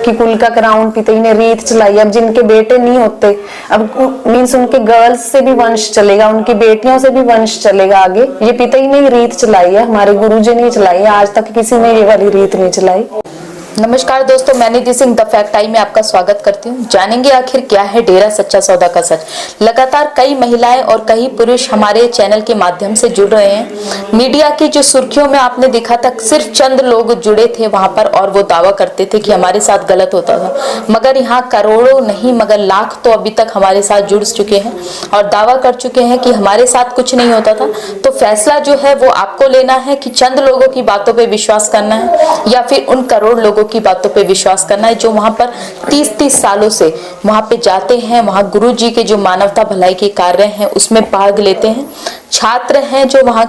कि कुल का क्राउन पिताजी ने रीत चलाई। अब जिनके बेटे नहीं होते, अब मीन्स उनके गर्ल्स से भी वंश चलेगा, उनकी बेटियों से भी वंश चलेगा आगे। ये पिताजी ने ही रीत चलाई है, हमारे गुरुजी ने चलाई है, आज तक किसी ने ये वाली रीत नहीं चलाई। नमस्कार दोस्तों, मैं निधि सिंह द फैक्ट टाइम में आपका स्वागत करती हूँ। जानेंगे आखिर क्या है डेरा सच्चा सौदा का सच। लगातार कई महिलाएं और कई पुरुष हमारे चैनल के माध्यम से जुड़ रहे हैं। मीडिया की जो सुर्खियों में आपने देखा था, सिर्फ चंद लोग जुड़े थे वहां पर और वो दावा करते थे कि हमारे साथ गलत होता था। मगर यहाँ करोड़ों नहीं मगर लाख तो अभी तक हमारे साथ जुड़ चुके हैं और दावा कर चुके हैं कि हमारे साथ कुछ नहीं होता था। तो फैसला जो है वो आपको लेना है कि चंद लोगों की बातों पर विश्वास करना है या फिर उन करोड़ लोगों की बातों पे विश्वास करना है जो वहां पर 30-30 सालों से वहां पे जाते हैं। वहां गुरु जी के जो मानवता भलाई के कार्य हैं उसमें भाग लेते हैं। छात्र हैं जो वहां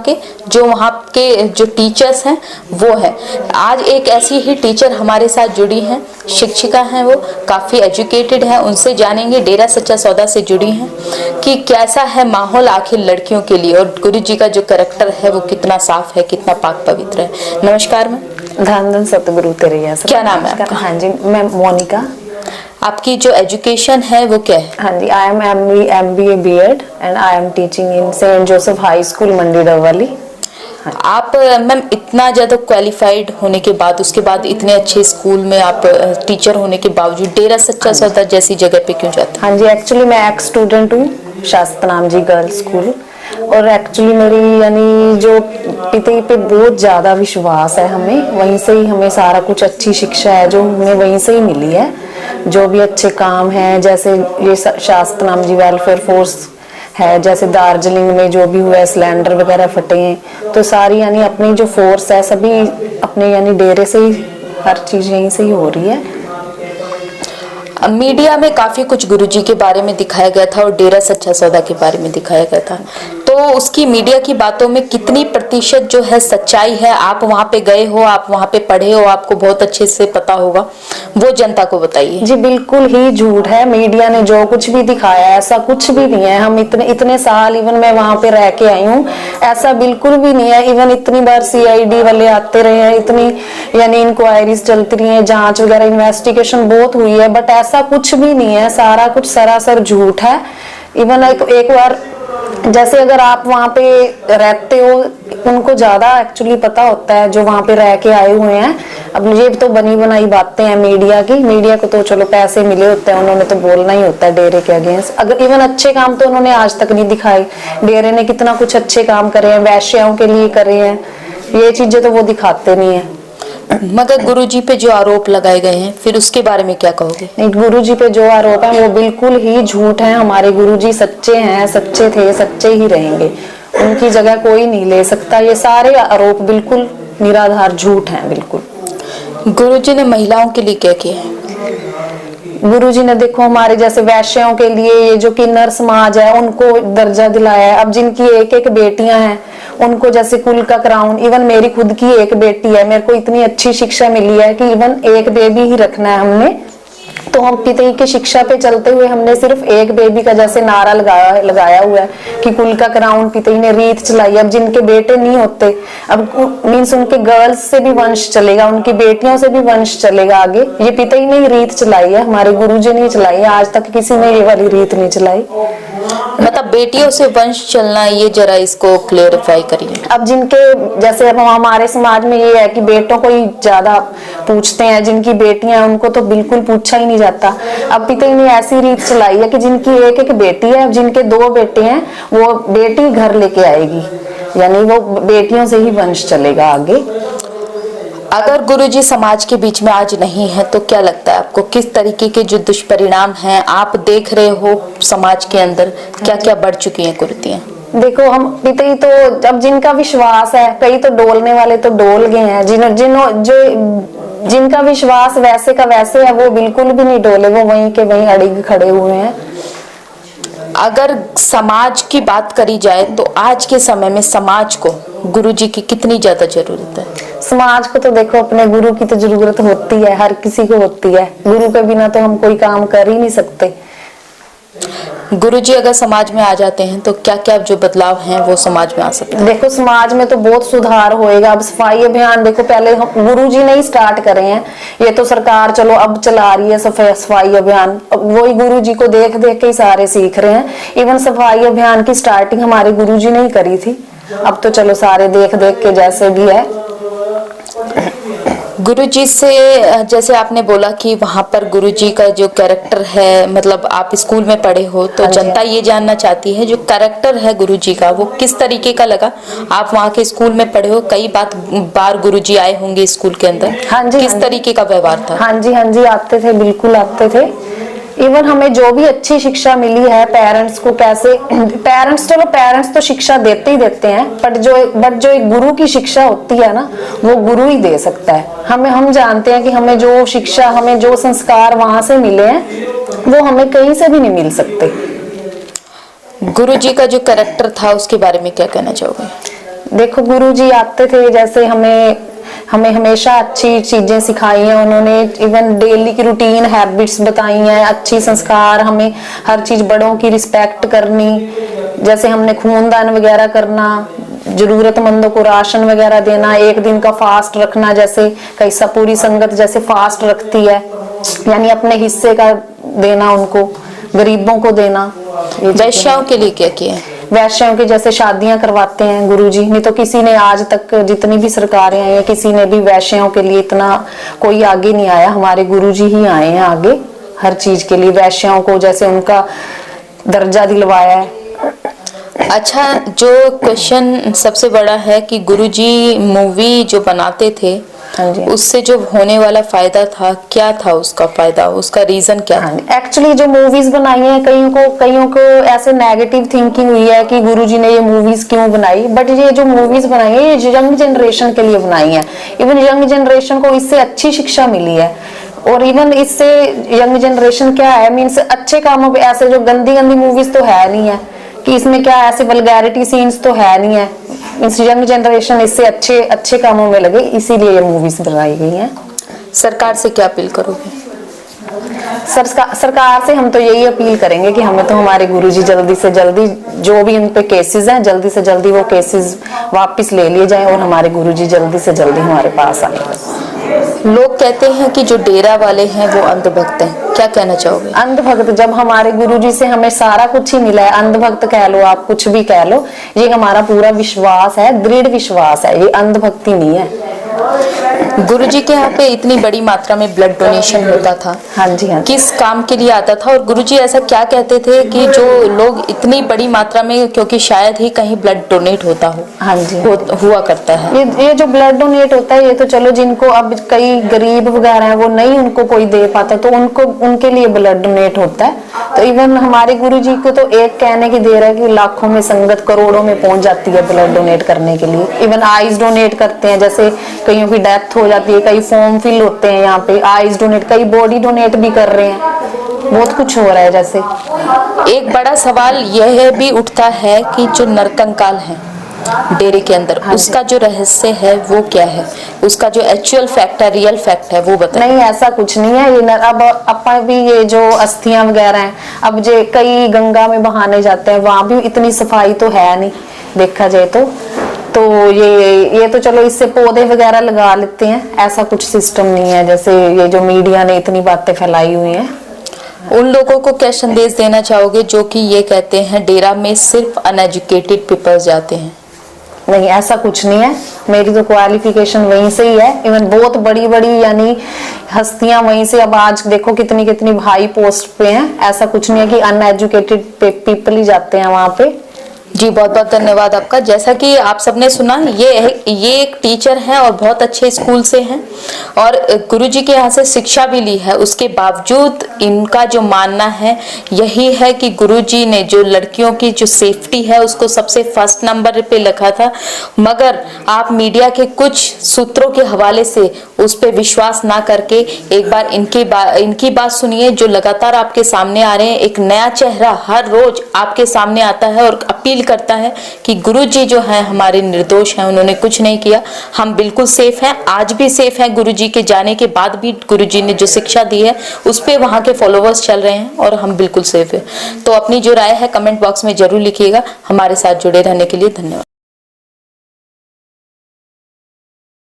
के जो टीचर्स हैं वो है। आज एक ऐसी ही टीचर हमारे साथ जुड़ी हैं, शिक्षिका हैं, वो काफी एजुकेटेड है। उनसे जानेंगे, डेरा सच्चा सौदा से जुड़ी हैं, कि कैसा है माहौल आखिर लड़कियों के लिए और गुरु जी का जो कैरेक्टर है वो कितना साफ है, कितना पाक पवित्र है। नमस्कार मैम। धन धन सतगुरु तेरे। क्या नाम है आपका? हाँ जी, मैं मोनिका। आपकी जो एजुकेशन है वो क्या है? हाँ जी, I am MBA B.Ed and I am teaching in Saint Joseph high school Mandi Dabwali. आप मैम इतना ज्यादा क्वालिफाइड होने के बाद, उसके बाद इतने अच्छे स्कूल में आप टीचर होने के बावजूद डेरा सच्चा सौदा जैसी जगह पे क्यों जाते हैं? हाँ जी, एक्चुअली मैं एक्स स्टूडेंट हूँ शास्त्रनाम जी गर्ल्स स्कूल, और एक्चुअली मेरी यानी जो पिता पे बहुत ज़्यादा विश्वास है हमें, वहीं से ही हमें सारा कुछ अच्छी शिक्षा है जो हमें वहीं से ही मिली है। जो भी अच्छे काम हैं, जैसे ये शास्त्रनाम जी वेलफेयर फोर्स है, जैसे दार्जिलिंग में जो भी हुआ है, सिलेंडर वगैरह फटे हैं, तो सारी यानी अपनी जो फोर्स है सभी अपने यानी डेरे से ही हर चीज़ यहीं से ही हो रही है। मीडिया में काफी कुछ गुरुजी के बारे में दिखाया गया था और डेरा सच्चा सौदा के बारे में दिखाया गया था, तो उसकी मीडिया की बातों में कितनी प्रतिशत जो है सच्चाई है? आप वहां पे गए हो, आप वहां पे पढ़े हो, आपको बहुत अच्छे से पता होगा, वो जनता को बताइए। जी बिल्कुल ही झूठ है, मीडिया ने जो कुछ भी दिखाया ऐसा कुछ भी नहीं है। हम इतने साल इवन मैं वहां पे रह के आई हूँ, ऐसा बिल्कुल भी नहीं है। इवन इतनी बार CID वाले आते रहे हैं, इतनी यानी इंक्वायरीज चलती रही है, जांच वगैरह इन्वेस्टिगेशन बहुत हुई है, बट ऐसा कुछ भी नहीं है। सारा कुछ सरासर झूठ है। इवन एक बार जैसे अगर आप वहां पे रहते हो, उनको ज्यादा एक्चुअली पता होता है जो वहां पे रह के आए हुए हैं। अब ये तो बनी बनाई बातें हैं मीडिया की, मीडिया को तो चलो पैसे मिले होते हैं, उन्होंने तो बोलना ही होता है डेरे के अगेंस्ट। अगर इवन अच्छे काम तो उन्होंने आज तक नहीं दिखाए। डेरे ने कितना कुछ अच्छे काम करे हैं, वैश्याओं के लिए करे हैं, ये चीजें तो वो दिखाते नहीं है। मगर गुरुजी पे जो आरोप लगाए गए हैं, फिर उसके बारे में क्या कहोगे? नहीं, गुरुजी पे जो आरोप है वो बिल्कुल ही झूठ है। हमारे गुरुजी सच्चे हैं, सच्चे थे, सच्चे ही रहेंगे, उनकी जगह कोई नहीं ले सकता। ये सारे आरोप बिल्कुल निराधार झूठ हैं बिल्कुल। गुरुजी ने महिलाओं के लिए क्या किया है? गुरुजी ने देखो हमारे जैसे वैश्यों के लिए, ये जो किन्नर समाज है उनको दर्जा दिलाया है। अब जिनकी एक एक बेटियां हैं उनको जैसे कुल का क्राउन, इवन मेरी खुद की एक बेटी है, मेरे को इतनी अच्छी शिक्षा मिली है कि इवन एक बेबी ही रखना है हमने, तो हम पिताजी की शिक्षा पे चलते हुए हमने सिर्फ एक बेबी का जैसे नारा लगाया हुआ है कि कुल का क्राउन पिताजी ने रीत चलाई। अब जिनके बेटे नहीं होते, अब मीन्स उनके गर्ल्स से भी वंश चलेगा, उनकी बेटियों से भी वंश चलेगा आगे। ये पिताजी ने ही रीत चलाई है, हमारे गुरुजी ने चलाई है, आज तक किसी ने ये वाली रीत नहीं चलाई। मतलब बेटियों से वंश चलना, ये जरा इसको क्लेरिफाई करिए। अब जिनके जैसे अब हमारे समाज में ये है कि बेटों को ही ज्यादा पूछते हैं, जिनकी बेटियां हैं उनको तो बिल्कुल पूछा ही नहीं जाता। अब पिताजी ने ऐसी रीत चलाई है कि जिनकी एक एक बेटी है, अब जिनके 2 बेटे हैं वो बेटी घर लेके आएगी, यानी वो बेटियों से ही वंश चलेगा आगे। अगर गुरुजी समाज के बीच में आज नहीं है तो क्या लगता है आपको, किस तरीके के जो दुष्परिणाम हैं आप देख रहे हो समाज के अंदर, क्या क्या बढ़ चुकी हैं कुरीतियां? देखो हम पिताजी तो अब जिनका विश्वास है, कई तो डोलने वाले तो डोल गए हैं, जिनका विश्वास वैसे का वैसे है वो बिल्कुल भी नहीं डोले, वो वहीं के वहीं अड़िग खड़े हुए हैं। अगर समाज की बात करी जाए तो आज के समय में समाज को गुरुजी की कितनी ज्यादा जरूरत है? समाज को तो देखो अपने गुरु की तो जरूरत होती है, हर किसी को होती है। गुरु के बिना तो हम कोई काम कर ही नहीं सकते। गुरुजी अगर समाज में आ जाते हैं तो क्या क्या जो बदलाव हैं वो समाज में आ सकते हैं? देखो समाज में तो बहुत सुधार होएगा। अब सफाई अभियान देखो, पहले गुरुजी ने ही स्टार्ट करे हैं, ये तो सरकार चलो अब चला रही है सफाई अभियान। अब वही गुरुजी को देख देख के ही सारे सीख रहे हैं। इवन सफाई अभियान की स्टार्टिंग हमारे गुरुजी ने ही करी थी। अब तो चलो सारे देख देख के जैसे भी है। गुरुजी से जैसे आपने बोला कि वहाँ पर गुरुजी का जो कैरेक्टर है, मतलब आप स्कूल में पढ़े हो तो जनता ये जानना चाहती है जो कैरेक्टर है गुरुजी का वो किस तरीके का लगा। आप वहाँ के स्कूल में पढ़े हो, कई बार गुरुजी आए होंगे स्कूल के अंदर। हाँ जी, किस तरीके का व्यवहार था? हाँ जी आते थे, बिल्कुल आते थे। इवन हमें जो भी अच्छी शिक्षा मिली है, पेरेंट्स को कैसे, पेरेंट्स तो शिक्षा देते ही देते हैं, बट जो एक गुरु की शिक्षा होती है ना, वो गुरु ही दे सकता है। हम जानते हैं कि हमें जो शिक्षा, हमें जो संस्कार वहां से मिले हैं वो हमें कहीं से भी नहीं मिल सकते। गुरुजी का जो कैरेक्टर था उसके बारे में क्या कहना चाहोगे? देखो गुरुजी आते थे, जैसे हमें हमेशा अच्छी चीजें सिखाई हैं उन्होंने। इवन डेली की रूटीन हैबिट्स बताई हैं, अच्छी संस्कार, हमें हर चीज, बड़ों की रिस्पेक्ट करनी, जैसे हमने खूनदान वगैरह करना, जरूरतमंदों को राशन वगैरह देना, एक दिन का फास्ट रखना, जैसे कैसा पूरी संगत जैसे फास्ट रखती है, यानी अपने हिस्से का देना, उनको गरीबों को देना। वैश्याओं के लिए क्या किया? वैश्यों की जैसे शादियां करवाते हैं गुरुजी, नहीं तो किसी ने आज तक, जितनी भी सरकारें आई हैं, किसी ने भी वैश्यों के लिए इतना कोई आगे नहीं आया। हमारे गुरुजी ही आए हैं आगे हर चीज के लिए। वैश्यों को जैसे उनका दर्जा दिलवाया है। अच्छा, जो क्वेश्चन सबसे बड़ा है कि गुरुजी मूवी जो बनाते थे, उससे जो होने वाला फायदा था, क्या था उसका फायदा, उसका रीजन क्या था? एक्चुअली जो मूवीज बनाई हैं, कईयों को ऐसे नेगेटिव थिंकिंग हुई है कि गुरुजी ने ये मूवीज क्यों बनाई, बट ये जो मूवीज बनाई है ये यंग जनरेशन के लिए बनाई है। इवन यंग जनरेशन को इससे अच्छी शिक्षा मिली है। और इवन इससे यंग जनरेशन क्या है, मीन्स अच्छे कामों पे, ऐसे जो गंदी मूवीज तो है नहीं है कि इसमें क्या ऐसे वल्गैरिटी सीन्स तो है नहीं है। इस यंग जनरेशन इससे अच्छे कामों में लगे, इसीलिए ये मूवीज बनाई गई हैं। सरकार से क्या अपील करोगे? सरकार से हम तो यही अपील करेंगे कि हमें तो हमारे गुरुजी जल्दी से जल्दी, जो भी उन पे केसेस हैं, जल्दी से जल्दी वो केसेस वापस ले लिए जाएं और हमारे गुरुजी जल्दी से जल्दी हमारे पास आए। लोग कहते हैं कि जो डेरा वाले हैं वो अंधभक्त हैं, क्या कहना चाहोगे? अंधभक्त, जब हमारे गुरुजी से हमें सारा कुछ ही मिला है, अंधभक्त कह लो, आप कुछ भी कह लो, ये हमारा पूरा विश्वास है, दृढ़ विश्वास है, ये अंधभक्ति नहीं है। गुरुजी के यहाँ पे इतनी बड़ी मात्रा में ब्लड डोनेशन होता था। हाँ जी, किस काम के लिए आता था? और गुरुजी ऐसा क्या कहते थे कि जो लोग इतनी बड़ी मात्रा में, क्योंकि शायद ही कहीं ब्लड डोनेट होता हो, हाँ जी, हुआ करता है। ये जो ब्लड डोनेट होता है, ये तो चलो जिनको अब कई गरीब वगैरह हैं वो नहीं उनको कोई दे पाता, तो उनके लिए ब्लड डोनेट होता है। तो इवन हमारे गुरुजी को तो एक कहने की देर है कि लाखों में संगत, करोड़ों में पहुंच जाती है ब्लड डोनेट करने के लिए। इवन आइज डोनेट करते हैं, जैसे कईयों की डेथ हो जाती है, कई फॉर्म फिल होते हैं यहाँ पे, आइज डोनेट, कई बॉडी डोनेट भी कर रहे हैं, बहुत कुछ हो रहा है। जैसे एक बड़ा सवाल यह भी उठता है कि जो नरकंकाल है डेरे के अंदर, उसका जो रहस्य है वो क्या है, उसका जो एक्चुअल फैक्ट है, रियल फैक्ट है, वो बताएं। नहीं, ऐसा कुछ नहीं है। ये अब अपन भी ये जो अस्थियां वगैरह हैं, अब जो कई गंगा में बहाने जाते हैं, वहां भी इतनी सफाई तो है नहीं देखा जाए तो ये तो चलो इससे पौधे वगैरह लगा लेते हैं, ऐसा कुछ सिस्टम नहीं है जैसे ये जो मीडिया ने इतनी बातें फैलाई हुई हैं। उन लोगों को क्या संदेश देना चाहोगे जो कि ये कहते हैं डेरा में सिर्फ अनएजुकेटेड पीपल्स जाते हैं? नहीं, ऐसा कुछ नहीं है, मेरी तो क्वालिफिकेशन वहीं से ही है। इवन बहुत बड़ी बड़ी यानी हस्तियां वहीं से, अब आज देखो कितनी हाई पोस्ट पे हैं। ऐसा कुछ नहीं है कि अनएजुकेटेड पीपल ही जाते हैं वहां पे। जी, बहुत बहुत धन्यवाद आपका। जैसा कि आप सबने सुना, ये एक टीचर हैं और बहुत अच्छे स्कूल से हैं और गुरुजी के यहाँ से शिक्षा भी ली है। उसके बावजूद इनका जो मानना है यही है कि गुरुजी ने जो लड़कियों की जो सेफ्टी है उसको सबसे फर्स्ट नंबर पे रखा था। मगर आप मीडिया के कुछ सूत्रों के हवाले से उस पर विश्वास ना करके एक बार इनकी बात सुनिए, जो लगातार आपके सामने आ रहे हैं। एक नया चेहरा हर रोज आपके सामने आता है और अपील करता है कि गुरुजी जो है हमारे निर्दोष हैं, उन्होंने कुछ नहीं किया, हम बिल्कुल सेफ हैं, आज भी सेफ हैं। गुरुजी के जाने के बाद भी गुरुजी ने जो शिक्षा दी है उस पे वहां के फॉलोवर्स चल रहे हैं और हम बिल्कुल सेफ है। तो अपनी जो राय है कमेंट बॉक्स में जरूर लिखिएगा। हमारे साथ जुड़े रहने के लिए धन्यवाद।